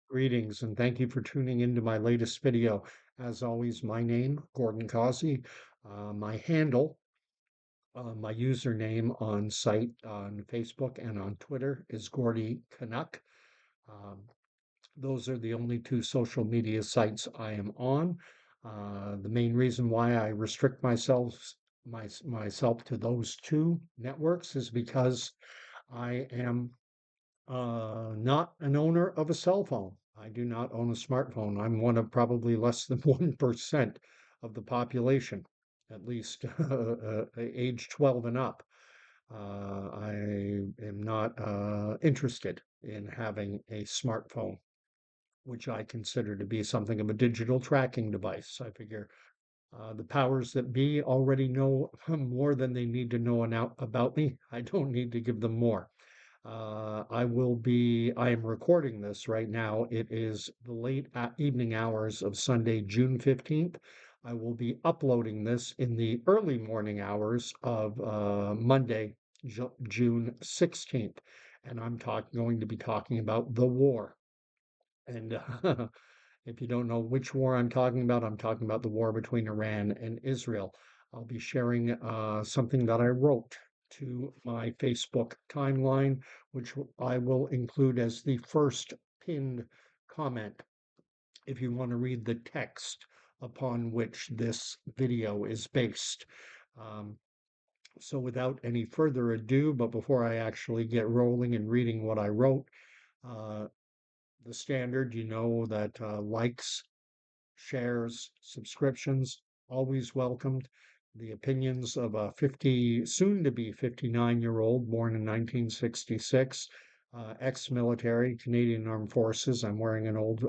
Greetings and thank you for tuning into my latest video. As always, my name, Gordon Causey. My handle, my username on site on Facebook and on Twitter is Gordy Canuck. Um, those are the only two social media sites I am on. The main reason why I restrict myself to those two networks is because I am not an owner of a cell phone. I do not own a smartphone. I'm one of probably less than 1% of the population, at least age 12 and up. I am not interested in having a smartphone, which I consider to be something of a digital tracking device. I figure the powers that be already know more than they need to know about me. I don't need to give them more. I am recording this right now. It is the late evening hours of Sunday, June 15th. I will be uploading this in the early morning hours of Monday, June 16th. And going to be talking about the war. And if you don't know which war I'm talking about the war between Iran and Israel. I'll be sharing something that I wrote to my Facebook timeline, which I will include as the first pinned comment if you want to read the text upon which this video is based. Um, so without any further ado, but before I actually get rolling and reading what I wrote, uh, the standard, you know that likes, shares, subscriptions, always welcomed. The opinions of a 50, soon to be 59-year-old, born in 1966, ex-military, Canadian Armed Forces. I'm wearing an old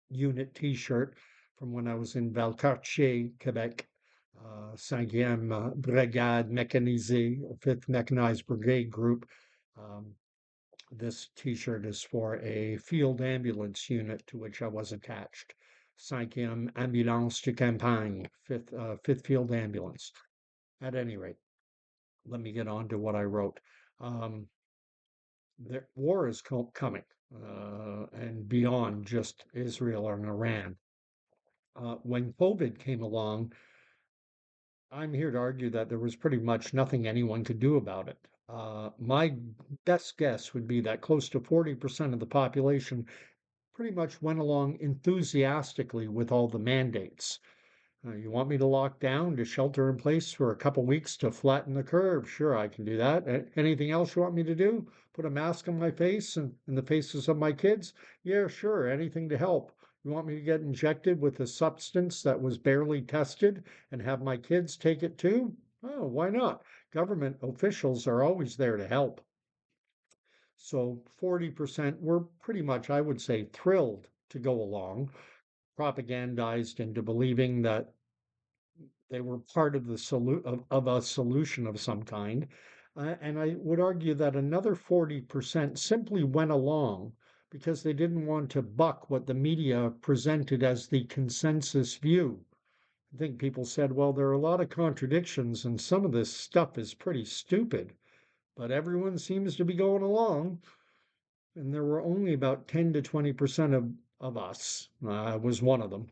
unit T-shirt from when I was in Valcartier, Quebec, 5e Brigade Mécanisée, 5th Mechanized Brigade Group. Um, this T-shirt is for a field ambulance unit to which I was attached. 5e Ambulance de Campagne, 5th Field Ambulance. At any rate, let me get on to what I wrote. Um, the war is coming, and beyond just Israel and Iran. When COVID came along, I'm here to argue that there was pretty much nothing anyone could do about it. My best guess would be that close to 40% of the population pretty much went along enthusiastically with all the mandates. You want me to lock down, to shelter in place for a couple weeks to flatten the curve? Sure, I can do that. Anything else you want me to do? Put a mask on my face and in the faces of my kids? Yeah, sure, anything to help. You want me to get injected with a substance that was barely tested and have my kids take it too? Oh, why not? Government officials are always there to help. So 40% were pretty much, I would say, thrilled to go along, propagandized into believing that they were part of of a solution of some kind. And I would argue that another 40% simply went along because they didn't want to buck what the media presented as the consensus view. I think people said, well, there are a lot of contradictions and some of this stuff is pretty stupid, but everyone seems to be going along. And there were only about 10 to 20% of us, I was one of them,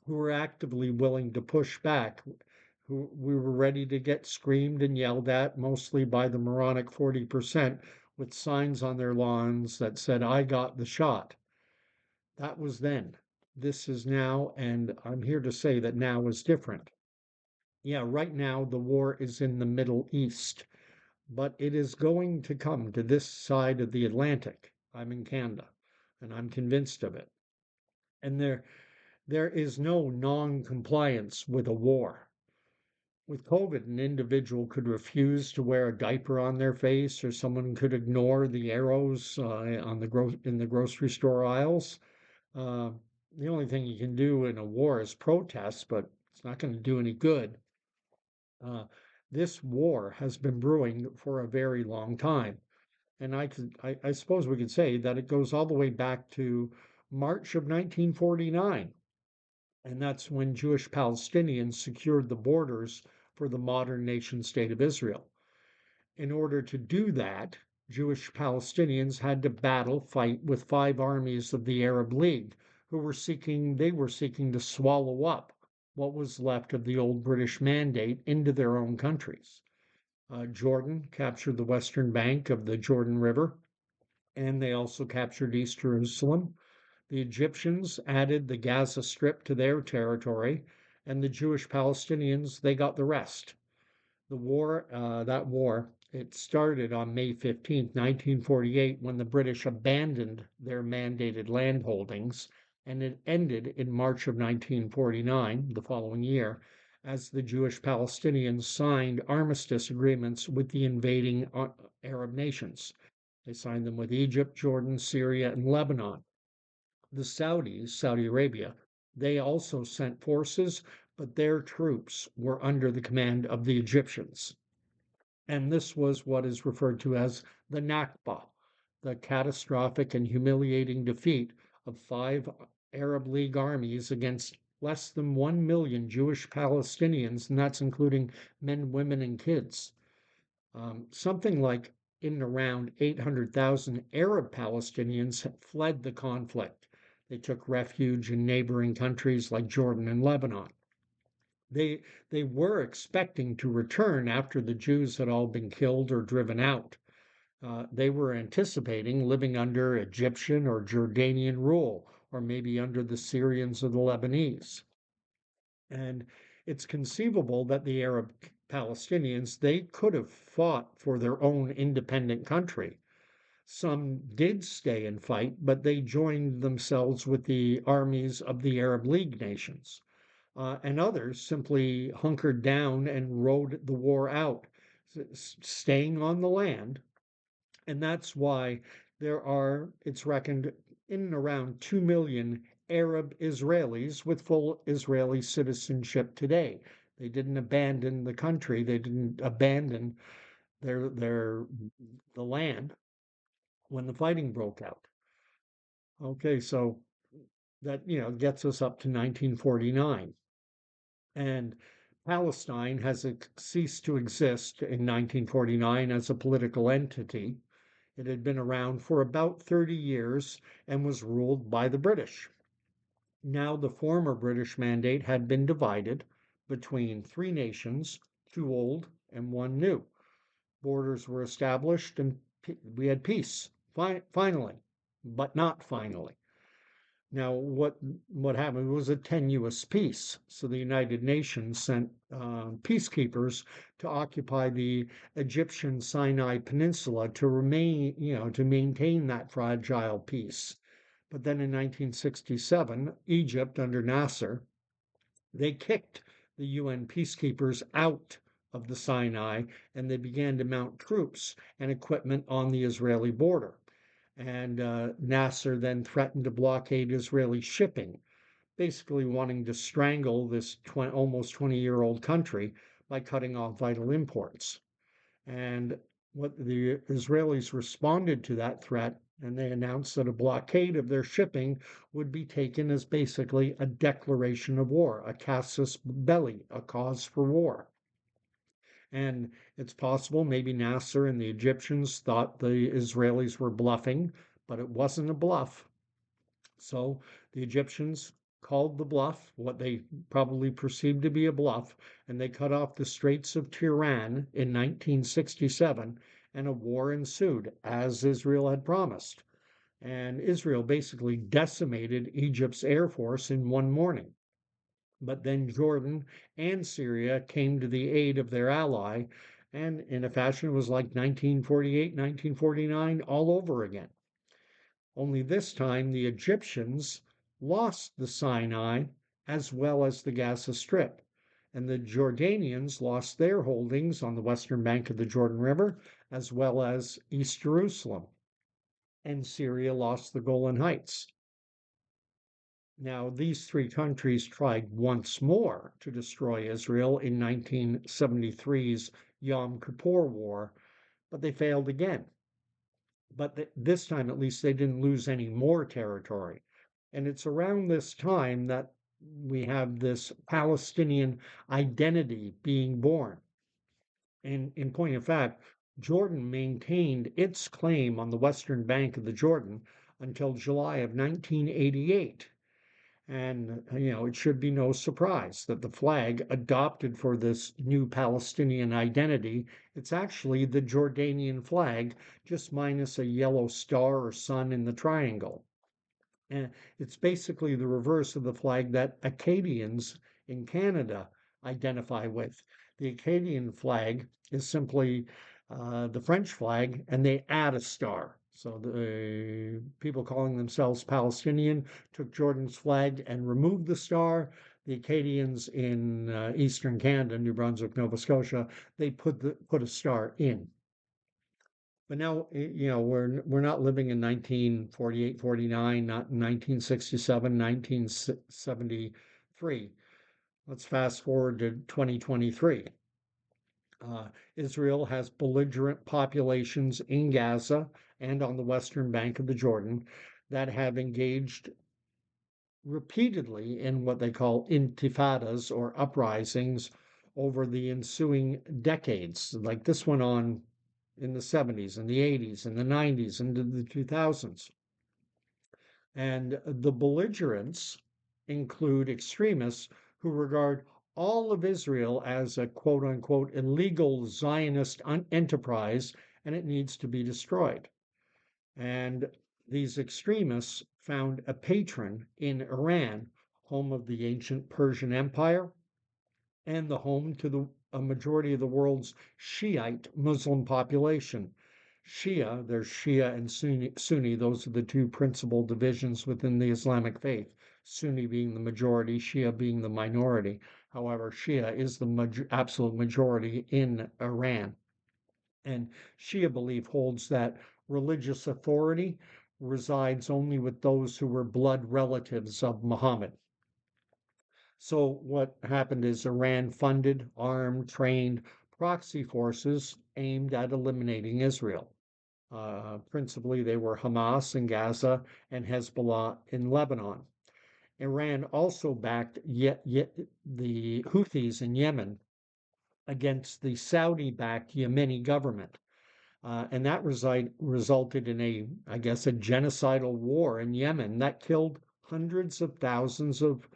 who were actively willing to push back, who we were ready to get screamed and yelled at, mostly by the moronic 40% with signs on their lawns that said, I got the shot. That was then. This is now, and I'm here to say that now is different. Yeah, right now the war is in the Middle East, but it is going to come to this side of the Atlantic. I'm in Canada, and I'm convinced of it. And there is no non-compliance with a war. With COVID, an individual could refuse to wear a diaper on their face, or someone could ignore the arrows in the grocery store aisles. Uh, the only thing you can do in a war is protest, but it's not going to do any good. Uh, this war has been brewing for a very long time. And I suppose we could say that it goes all the way back to March of 1949. And that's when Jewish Palestinians secured the borders for the modern nation state of Israel. In order to do that, Jewish Palestinians had to fight with five armies of the Arab League, they were seeking to swallow up what was left of the old British mandate into their own countries. Jordan captured the western bank of the Jordan River, and they also captured East Jerusalem. The Egyptians added the Gaza Strip to their territory, and the Jewish Palestinians, they got the rest. That war, it started on May 15th, 1948, when the British abandoned their mandated land holdings, and it ended in March of 1949, the following year, as the Jewish Palestinians signed armistice agreements with the invading Arab nations. They signed them with Egypt, Jordan, Syria, and Lebanon. The Saudis, Saudi Arabia, they also sent forces, but their troops were under the command of the Egyptians. And this was what is referred to as the Nakba, the catastrophic and humiliating defeat of five Arab League armies against less than 1 million Jewish Palestinians, and that's including men, women, and kids. Something like in and around 800,000 Arab Palestinians fled the conflict. They took refuge in neighboring countries like Jordan and Lebanon. They were expecting to return after the Jews had all been killed or driven out. They were anticipating living under Egyptian or Jordanian rule, or maybe under the Syrians or the Lebanese. And it's conceivable that the Arab Palestinians, they could have fought for their own independent country. Some did stay and fight, but they joined themselves with the armies of the Arab League nations. And others simply hunkered down and rode the war out, staying on the land. And that's why it's reckoned, in and around 2 million Arab Israelis with full Israeli citizenship today. They didn't abandon the country, they didn't abandon their the land when the fighting broke out. Okay, so that gets us up to 1949. And Palestine has ceased to exist in 1949 as a political entity. It had been around for about 30 years and was ruled by the British. Now, the former British mandate had been divided between three nations, two old and one new. Borders were established and we had peace, finally, but not finally. Now, what happened was a tenuous peace. So the United Nations sent peacekeepers to occupy the Egyptian Sinai Peninsula to maintain that fragile peace. But then in 1967, Egypt under Nasser, they kicked the UN peacekeepers out of the Sinai, and they began to mount troops and equipment on the Israeli border. And Nasser then threatened to blockade Israeli shipping, basically wanting to strangle this almost 20-year-old country by cutting off vital imports. And what the Israelis responded to that threat, and they announced that a blockade of their shipping would be taken as basically a declaration of war, a casus belli, a cause for war. And it's possible maybe Nasser and the Egyptians thought the Israelis were bluffing, but it wasn't a bluff. So the Egyptians called the bluff what they probably perceived to be a bluff, and they cut off the Straits of Tiran in 1967, and a war ensued, as Israel had promised. And Israel basically decimated Egypt's air force in one morning. But then Jordan and Syria came to the aid of their ally, and in a fashion it was like 1948, 1949 all over again. Only this time the Egyptians lost the Sinai as well as the Gaza Strip, and the Jordanians lost their holdings on the western bank of the Jordan River as well as East Jerusalem, and Syria lost the Golan Heights. Now, these three countries tried once more to destroy Israel in 1973's Yom Kippur War, but they failed again. But this time, at least, they didn't lose any more territory. And it's around this time that we have this Palestinian identity being born. And in point of fact, Jordan maintained its claim on the western bank of the Jordan until July of 1988. And, it should be no surprise that the flag adopted for this new Palestinian identity, it's actually the Jordanian flag, just minus a yellow star or sun in the triangle. And it's basically the reverse of the flag that Acadians in Canada identify with. The Acadian flag is simply the French flag, and they add a star. So the people calling themselves Palestinian took Jordan's flag and removed the star. The Acadians in eastern Canada, New Brunswick, Nova Scotia, they put a star in. But now, we're not living in 1948, 49, not 1967, 1973. Let's fast forward to 2023. Israel has belligerent populations in Gaza and on the western bank of the Jordan that have engaged repeatedly in what they call intifadas or uprisings over the ensuing decades. Like this went on in the 70s and the 80s and the 90s and the 2000s. And the belligerents include extremists who regard all of Israel as a quote unquote illegal Zionist enterprise and it needs to be destroyed. And these extremists found a patron in Iran, home of the ancient Persian Empire and the home to a majority of the world's Shiite Muslim population. There's Shia and Sunni, those are the two principal divisions within the Islamic faith, Sunni being the majority, Shia being the minority. However, Shia is the absolute majority in Iran. And Shia belief holds that religious authority resides only with those who were blood relatives of Muhammad. So what happened is Iran funded, armed, trained proxy forces aimed at eliminating Israel. Principally, they were Hamas in Gaza and Hezbollah in Lebanon. Iran also backed the Houthis in Yemen against the Saudi-backed Yemeni government. And that resulted in I guess, a genocidal war in Yemen that killed hundreds of thousands of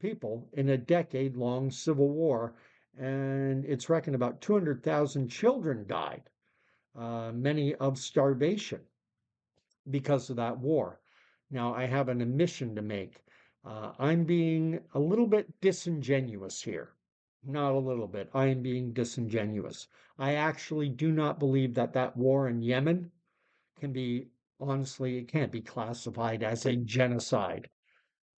people in a decade-long civil war. And it's reckoned about 200,000 children died, many of starvation because of that war. Now, I have an admission to make. I'm being a little bit disingenuous here. Not a little bit. I am being disingenuous. I actually do not believe that war in Yemen can be, honestly, it can't be classified as a genocide.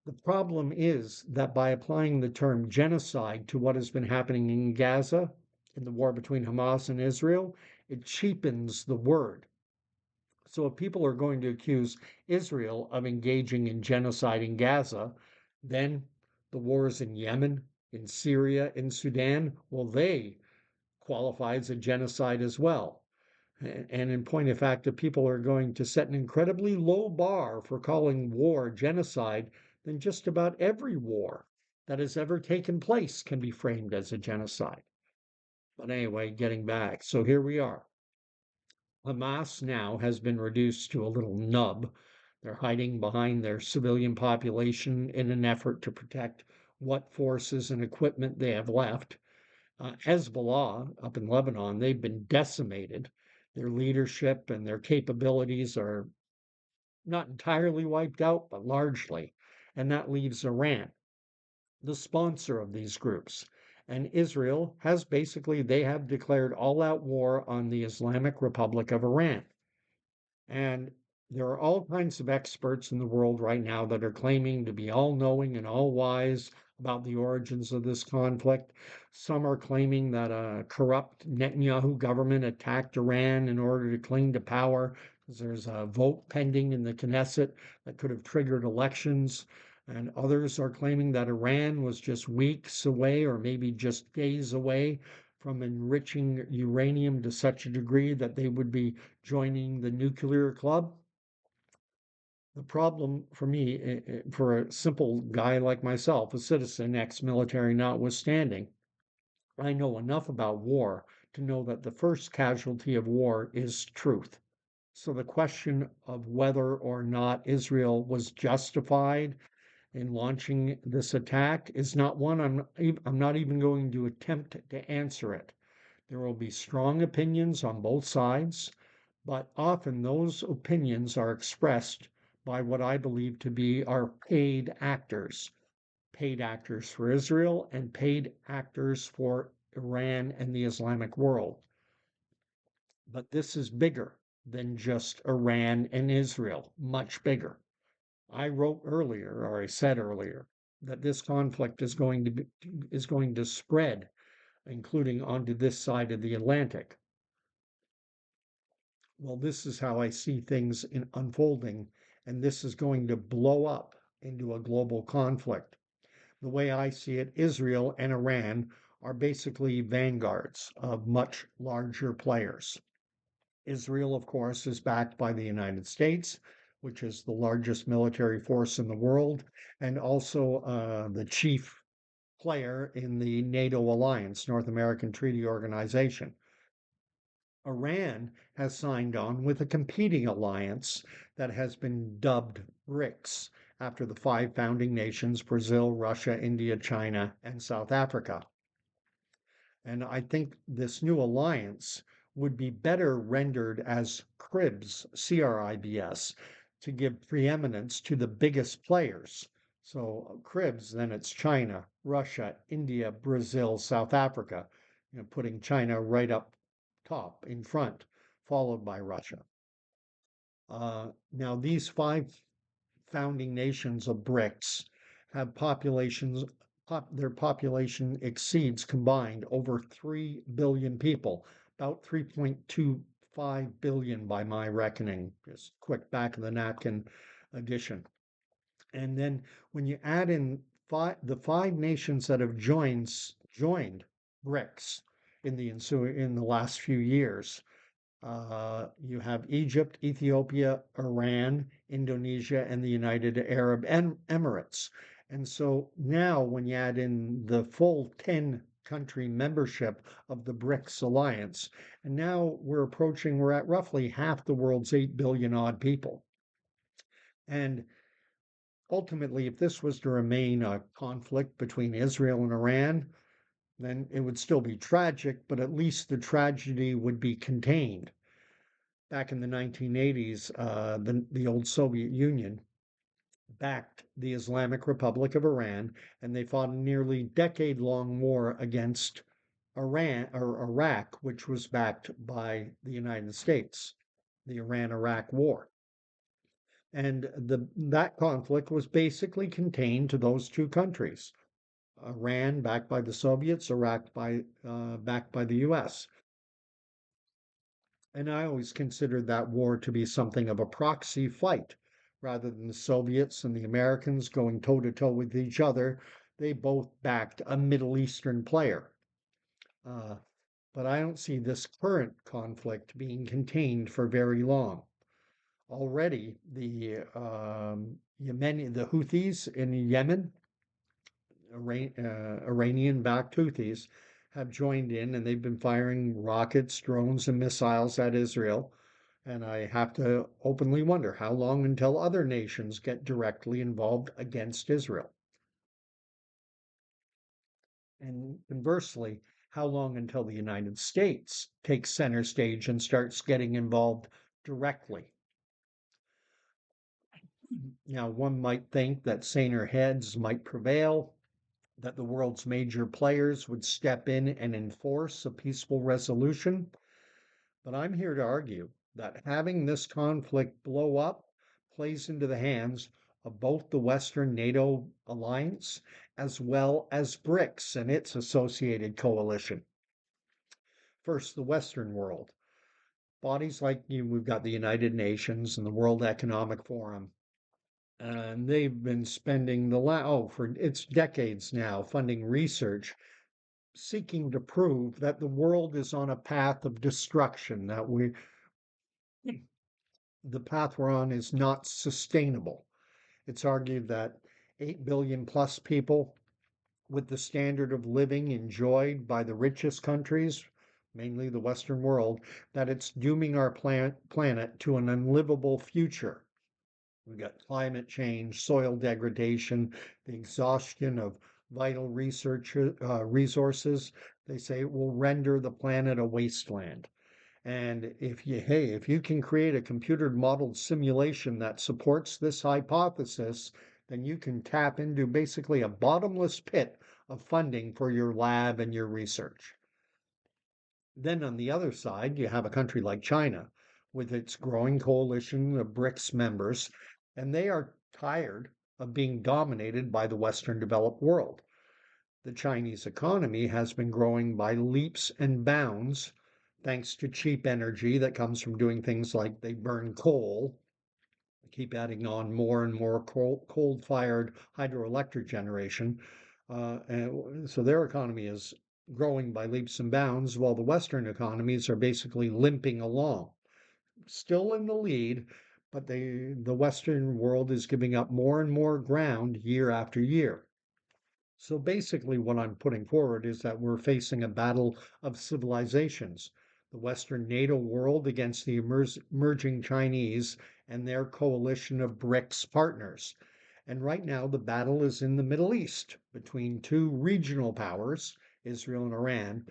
The problem is that by applying the term genocide to what has been happening in Gaza, in the war between Hamas and Israel, it cheapens the word. So if people are going to accuse Israel of engaging in genocide in Gaza, then the wars in Yemen, in Syria, in Sudan, well, they qualify as a genocide as well. And in point of fact, if people are going to set an incredibly low bar for calling war genocide, then just about every war that has ever taken place can be framed as a genocide. But anyway, getting back. So here we are. Hamas now has been reduced to a little nub. They're hiding behind their civilian population in an effort to protect what forces and equipment they have left. Hezbollah up in Lebanon, they've been decimated. Their leadership and their capabilities are not entirely wiped out, but largely. And that leaves Iran, the sponsor of these groups. And Israel has they have declared all out war on the Islamic Republic of Iran. And there are all kinds of experts in the world right now that are claiming to be all knowing and all wise about the origins of this conflict. Some are claiming that a corrupt Netanyahu government attacked Iran in order to cling to power because there's a vote pending in the Knesset that could have triggered elections. And others are claiming that Iran was just weeks away or maybe just days away from enriching uranium to such a degree that they would be joining the nuclear club. The problem for me, for a simple guy like myself, a citizen, ex military notwithstanding, I know enough about war to know that the first casualty of war is truth. So the question of whether or not Israel was justified in launching this attack is not one I'm not even going to attempt to answer it. There will be strong opinions on both sides, but often those opinions are expressed by what I believe to be our paid actors for Israel and paid actors for Iran and the Islamic world. But this is bigger than just Iran and Israel, much bigger. I wrote earlier, or I said earlier, that this conflict is going to spread, including onto this side of the Atlantic. Well, this is how I see things unfolding, and this is going to blow up into a global conflict. The way I see it, Israel and Iran are basically vanguards of much larger players. Israel, of course, is backed by the United States, which is the largest military force in the world, and also the chief player in the NATO alliance, North American Treaty Organization. Iran has signed on with a competing alliance that has been dubbed BRICS after the five founding nations Brazil, Russia, India, China, and South Africa. And I think this new alliance would be better rendered as CRIBS, CRIBS, to give preeminence to the biggest players. So CRIBS, then it's China, Russia, India, Brazil, South Africa, putting China right up top in front, followed by Russia. Now, these five founding nations of BRICS have their population exceeds combined over 3 billion people, about 3.25 billion by my reckoning, just quick back of the napkin addition. And then when you add in the five nations that have joined BRICS in the last few years, you have Egypt, Ethiopia, Iran, Indonesia, and the United Arab Emirates. And so now, when you add in the full 10 country membership of the BRICS alliance, and now we're at roughly half the world's 8 billion odd people. And ultimately, if this was to remain a conflict between Israel and Iran, then it would still be tragic, but at least the tragedy would be contained. Back in the 1980s, the old Soviet Union backed the Islamic Republic of Iran, and they fought a nearly decade-long war against Iran or Iraq, which was backed by the United States, the Iran-Iraq War. And that conflict was basically contained to those two countries. Iran backed by the Soviets, Iraq backed by the US. And I always considered that war to be something of a proxy fight. Rather than the Soviets and the Americans going toe to toe with each other, they both backed a Middle Eastern player. But I don't see this current conflict being contained for very long. Already, the Houthis in Yemen, Iranian-backed Houthis, have joined in, and they've been firing rockets, drones, and missiles at Israel. And I have to openly wonder how long until other nations get directly involved against Israel. And conversely, how long until the United States takes center stage and starts getting involved directly. Now, one might think that saner heads might prevail, that the world's major players would step in and enforce a peaceful resolution. But I'm here to argue that having this conflict blow up plays into the hands of both the Western NATO alliance as well as BRICS and its associated coalition. First, the Western world. Bodies like we've got the United Nations and the World Economic Forum, and they've been spending for it's decades now funding research seeking to prove that the world is on a path of destruction, that the path we're on is not sustainable. It's argued that 8 billion plus people with the standard of living enjoyed by the richest countries mainly the Western world, that it's dooming our planet to an unlivable future. We've got climate change, soil degradation, the exhaustion of vital resources. They say it will render the planet a wasteland. And if you can create a computer modeled simulation that supports this hypothesis, then you can tap into basically a bottomless pit of funding for your lab and your research. Then on the other side, you have a country like China with its growing coalition of BRICS members, and they are tired of being dominated by the Western developed world. The Chinese economy has been growing by leaps and bounds thanks to cheap energy that comes from doing things like they burn coal, keep adding on more and more coal-fired hydroelectric generation. And so their economy is growing by leaps and bounds, while the Western economies are basically limping along, still in the lead, but the Western world is giving up more and more ground year after year. So basically, what I'm putting forward is that we're facing a battle of civilizations. The Western NATO world against the emerging Chinese and their coalition of BRICS partners. And right now, the battle is in the Middle East between two regional powers, Israel and Iran.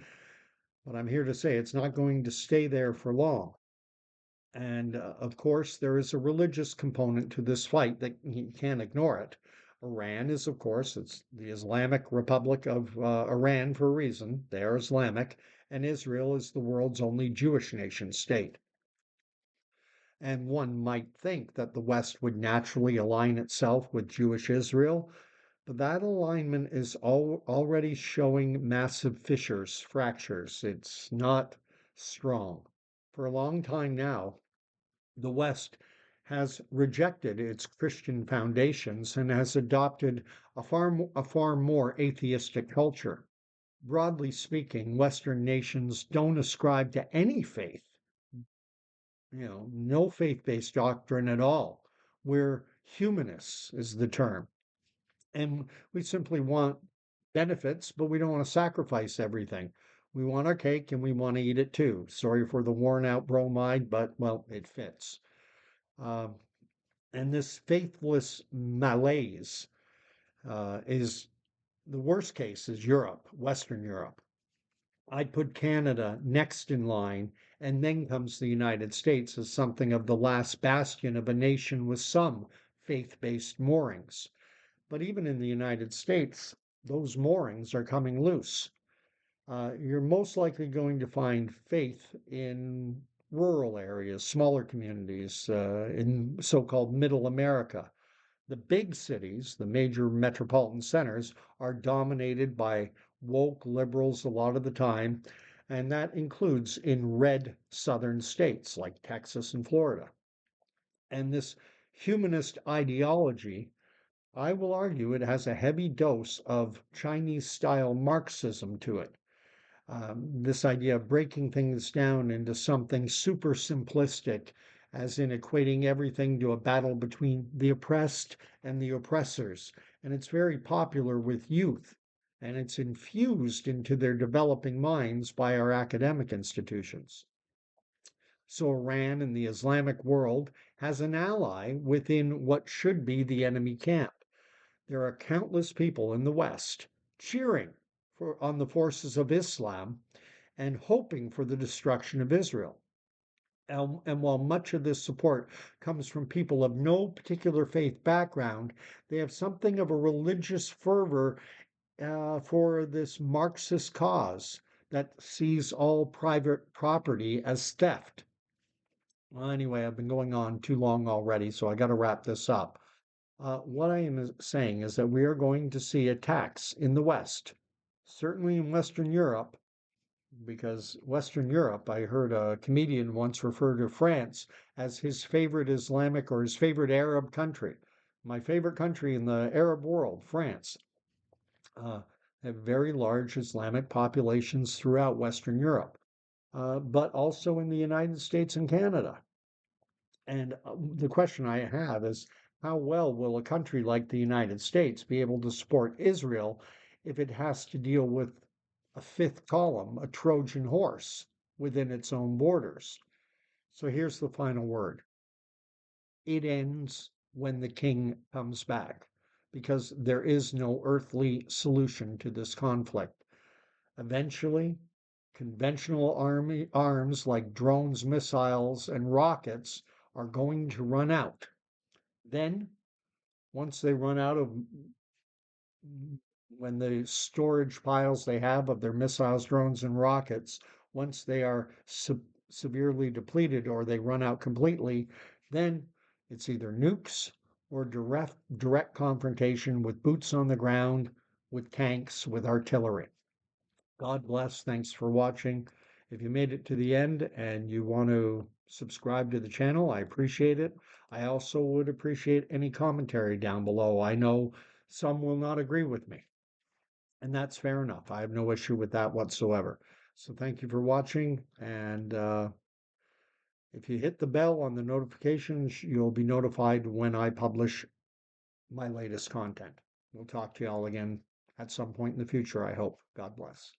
But I'm here to say it's not going to stay there for long. And of course, there is a religious component to this fight that you can't ignore it. Iran is, of course, it's the Islamic Republic of Iran for a reason. They are Islamic, and Israel is the world's only Jewish nation state. And one might think that the West would naturally align itself with Jewish Israel, but that alignment is already showing massive fissures, fractures. It's not strong. For a long time now, the West has rejected its Christian foundations and has adopted a far more atheistic culture. Broadly speaking, Western nations don't ascribe to any faith, no faith based doctrine at all. We're humanists, is the term. And we simply want benefits, but we don't want to sacrifice everything. We want our cake and we want to eat it too. Sorry for the worn out bromide, but well, it fits. Um, And this faithless malaise is the worst case is Europe, Western Europe. I'd put Canada next in line, and then comes the United States as something of the last bastion of a nation with some faith-based moorings. But even in the United States, those moorings are coming loose. You're most likely going to find faith in rural areas, smaller communities, in so-called middle America. The big cities, the major metropolitan centers, are dominated by woke liberals a lot of the time, and that includes in red southern states like Texas and Florida. And this humanist ideology, I will argue it has a heavy dose of Chinese style Marxism to it. This idea of breaking things down into something super simplistic, as in equating everything to a battle between the oppressed and the oppressors. And it's very popular with youth, and it's infused into their developing minds by our academic institutions. So Iran and the Islamic world has an ally within what should be the enemy camp. There are countless people in the West cheering on the forces of Islam and hoping for the destruction of Israel. And while much of this support comes from people of no particular faith background, they have something of a religious fervor for this Marxist cause that sees all private property as theft. Well, anyway, I've been going on too long already, so I got to wrap this up. What I am saying is that we are going to see attacks in the West, certainly in Western Europe, because Western Europe, I heard a comedian once refer to France as his favorite Islamic or his favorite Arab country. My favorite country in the Arab world, France. Uh, have very large Islamic populations throughout Western Europe, but also in the United States and Canada. And the question I have is how well will a country like the United States be able to support Israel if it has to deal with a fifth column, a Trojan horse within its own borders. So here's the final word. It ends when the king comes back, because there is no earthly solution to this conflict. Eventually, conventional army arms like drones, missiles, and rockets are going to run out. Then, once they run out of when the storage piles they have of their missiles, drones, and rockets, once they are severely depleted or they run out completely, then it's either nukes or direct confrontation with boots on the ground, with tanks, with artillery. God bless. Thanks for watching. If you made it to the end and you want to subscribe to the channel, I appreciate it. I also would appreciate any commentary down below. I know some will not agree with me, and that's fair enough. I have no issue with that whatsoever. So thank you for watching, and if you hit the bell on the notifications, you'll be notified when I publish my latest content. We'll talk to y'all again at some point in the future, I hope. God bless.